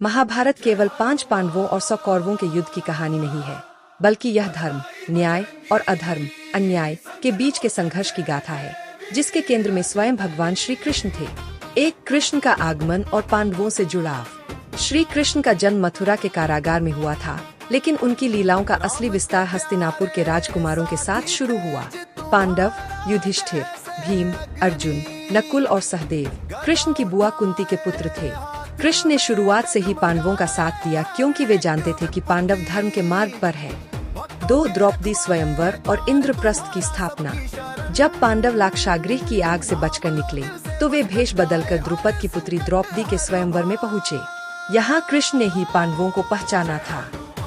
महाभारत केवल 5 पांडवों और 100 कौरवों के युद्ध की कहानी नहीं है, बल्कि यह धर्म, न्याय और अधर्म, अन्याय के बीच के संघर्ष की गाथा है, जिसके केंद्र में स्वयं भगवान श्री कृष्ण थे। एक कृष्ण का आगमन और पांडवों से जुड़ाव। श्री कृष्ण का जन्म मथुरा के कारागार में हुआ था, लेकिन उनकी लीलाओं का असली विस्तार हस्तिनापुर के राजकुमारों के साथ शुरू हुआ। पांडव, युधिष्ठिर, भीम, अर्जुन, नकुल और सहदेव कृष्ण की बुआ कुंती के पुत्र थे। कृष्ण ने शुरुआत से ही पांडवों का साथ दिया, क्योंकि वे जानते थे कि पांडव धर्म के मार्ग पर है। 2 द्रौपदी स्वयंवर और इंद्रप्रस्थ की स्थापना। जब पांडव लाक्षागृह की आग से बचकर निकले, तो वे भेष बदलकर द्रुपद की पुत्री द्रौपदी के स्वयंवर में पहुँचे। यहाँ कृष्ण ने ही पांडवों को पहचाना था।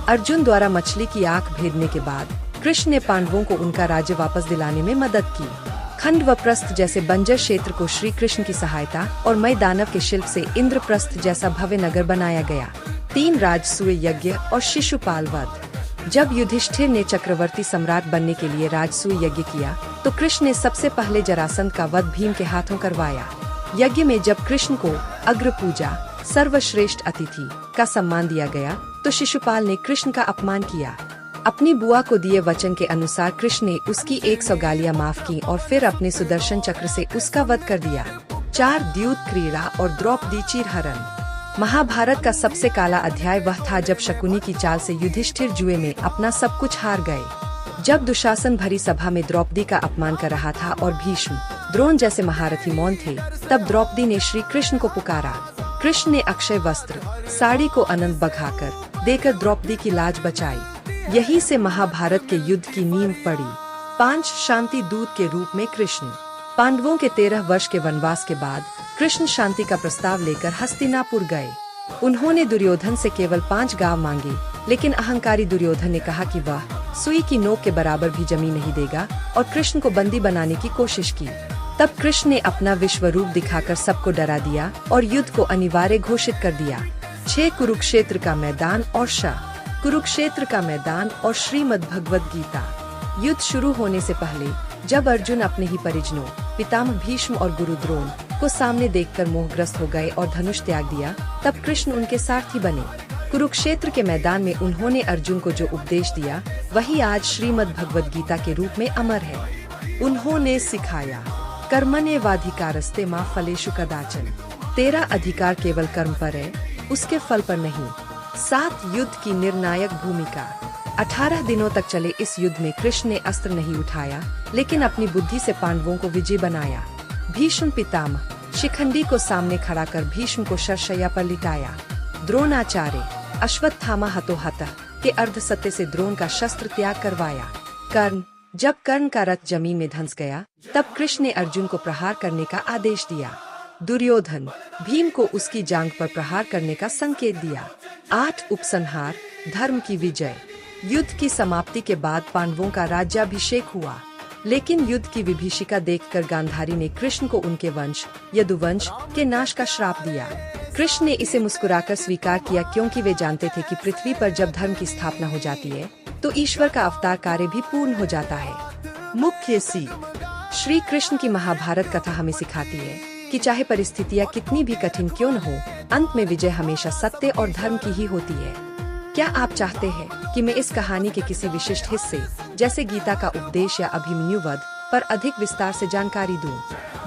अर्जुन द्वारा मछली की आंख भेदने के बाद कृष्ण ने पांडवों को उनका राज्य वापस दिलाने में मदद की। खंड व प्रस्थ जैसे बंजर क्षेत्र को श्री कृष्ण की सहायता और मय दानव के शिल्प से इंद्रप्रस्थ जैसा भव्य नगर बनाया गया। 3 राजसूय यज्ञ और शिशुपाल वध। जब युधिष्ठिर ने चक्रवर्ती सम्राट बनने के लिए राजसूय यज्ञ किया, तो कृष्ण ने सबसे पहले जरासंध का वध भीम के हाथों करवाया। यज्ञ में जब कृष्ण को अग्र पूजा, सर्वश्रेष्ठ अतिथि का सम्मान दिया गया, तो शिशुपाल ने कृष्ण का अपमान किया। अपनी बुआ को दिए वचन के अनुसार कृष्ण ने उसकी 100 गालियां माफ की और फिर अपने सुदर्शन चक्र से उसका वध कर दिया। 4 द्यूत क्रीड़ा और द्रौपदी चीरहरण। महाभारत का सबसे काला अध्याय वह था जब शकुनी की चाल से युधिष्ठिर जुए में अपना सब कुछ हार गए। जब दुशासन भरी सभा में द्रौपदी का अपमान कर रहा था और भीष्म, द्रोण जैसे महारथी मौन थे, तब द्रौपदी ने श्री कृष्ण को पुकारा। कृष्ण ने अक्षय वस्त्र, साड़ी को अनंत बढ़ाकर देकर द्रौपदी की लाज बचाई। यही से महाभारत के युद्ध की नींव पड़ी। 5 शांति दूत के रूप में कृष्ण। पांडवों के 13 वर्ष के वनवास के बाद कृष्ण शांति का प्रस्ताव लेकर हस्तिनापुर गए। उन्होंने दुर्योधन से केवल 5 गांव मांगे, लेकिन अहंकारी दुर्योधन ने कहा कि वह सुई की नोक के बराबर भी जमीन नहीं देगा और कृष्ण को बंदी बनाने की कोशिश की। तब कृष्ण ने अपना विश्व रूप दिखाकर सबको डरा दिया और युद्ध को अनिवार्य घोषित कर दिया। 6 कुरुक्षेत्र का मैदान और कुरुक्षेत्र का मैदान और श्रीमद् भगवद गीता। युद्ध शुरू होने से पहले जब अर्जुन अपने ही परिजनों पितामह भीष्म और गुरु द्रोण को सामने देखकर मोहग्रस्त हो गए और धनुष त्याग दिया, तब कृष्ण उनके सारथी बने। कुरुक्षेत्र के मैदान में उन्होंने अर्जुन को जो उपदेश दिया, वही आज श्रीमद् भगवद गीता के रूप में अमर है। उन्होंने सिखाया, कर्मण्येवाधिकारस्ते मा फलेषु कदाचन। तेरा अधिकार केवल कर्म पर है, उसके फल पर नहीं। 7 युद्ध की निर्णायक भूमिका। 18 दिनों तक चले इस युद्ध में कृष्ण ने अस्त्र नहीं उठाया, लेकिन अपनी बुद्धि से पांडवों को विजय बनाया। भीष्म पितामह शिखंडी को सामने खड़ा कर भीष्म को शरशय्या पर लिटाया। द्रोणाचार्य अश्वत्थामा हतोहतः के अर्धसत्य से द्रोण का शस्त्र त्याग करवाया। कर्ण, जब कर्ण का रथ जमीन में धंस गया, तब कृष्ण ने अर्जुन को प्रहार करने का आदेश दिया। दुर्योधन भीम को उसकी जांघ पर प्रहार करने का संकेत दिया। 8 उपसंहार, धर्म की विजय। युद्ध की समाप्ति के बाद पांडवों का राज्याभिषेक हुआ, लेकिन युद्ध की विभीषिका देखकर गांधारी ने कृष्ण को उनके वंश यदुवंश के नाश का श्राप दिया। कृष्ण ने इसे मुस्कुराकर स्वीकार किया, क्योंकि वे जानते थे कि पृथ्वी पर जब धर्म की स्थापना हो जाती है, तो ईश्वर का अवतार कार्य भी पूर्ण हो जाता है। मुख्य सीख। श्री कृष्ण की महाभारत कथा हमें सिखाती है कि चाहे परिस्थितियाँ कितनी भी कठिन क्यों न हो, अंत में विजय हमेशा सत्य और धर्म की ही होती है। क्या आप चाहते हैं कि मैं इस कहानी के किसी विशिष्ट हिस्से, जैसे गीता का उपदेश या अभिमन्यु वध, पर अधिक विस्तार से जानकारी दूं?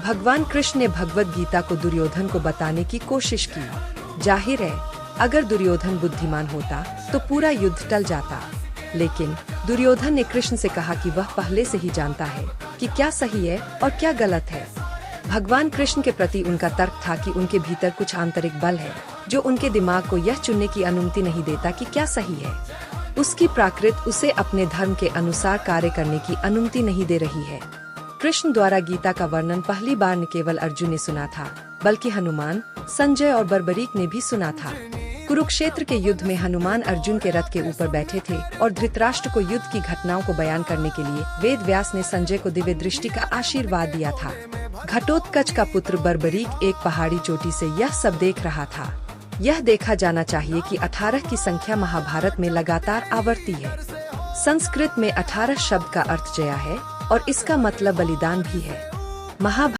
भगवान कृष्ण ने भगवद गीता को दुर्योधन को बताने की कोशिश की। जाहिर है, अगर दुर्योधन बुद्धिमान होता तो पूरा युद्ध टल जाता, लेकिन दुर्योधन ने कृष्ण से कहा कि वह पहले से ही जानता है कि क्या सही है और क्या गलत है। भगवान कृष्ण के प्रति उनका तर्क था कि उनके भीतर कुछ आंतरिक बल है, जो उनके दिमाग को यह चुनने की अनुमति नहीं देता कि क्या सही है। उसकी प्राकृत उसे अपने धर्म के अनुसार कार्य करने की अनुमति नहीं दे रही है। कृष्ण द्वारा गीता का वर्णन पहली बार न केवल अर्जुन ने सुना था, बल्कि हनुमान, संजय और बर्बरीक ने भी सुना था। कुरुक्षेत्र के युद्ध में हनुमान अर्जुन के रथ के ऊपर बैठे थे और धृतराष्ट्र को युद्ध की घटनाओं को बयान करने के लिए वेद व्यास ने संजय को दिव्य दृष्टि का आशीर्वाद दिया था। घटोत्कच का पुत्र बर्बरीक एक पहाड़ी चोटी से यह सब देख रहा था। यह देखा जाना चाहिए कि 18 की संख्या महाभारत में लगातार आवर्ती है। संस्कृत में 18 शब्द का अर्थ जया है और इसका मतलब बलिदान भी है। महाभारत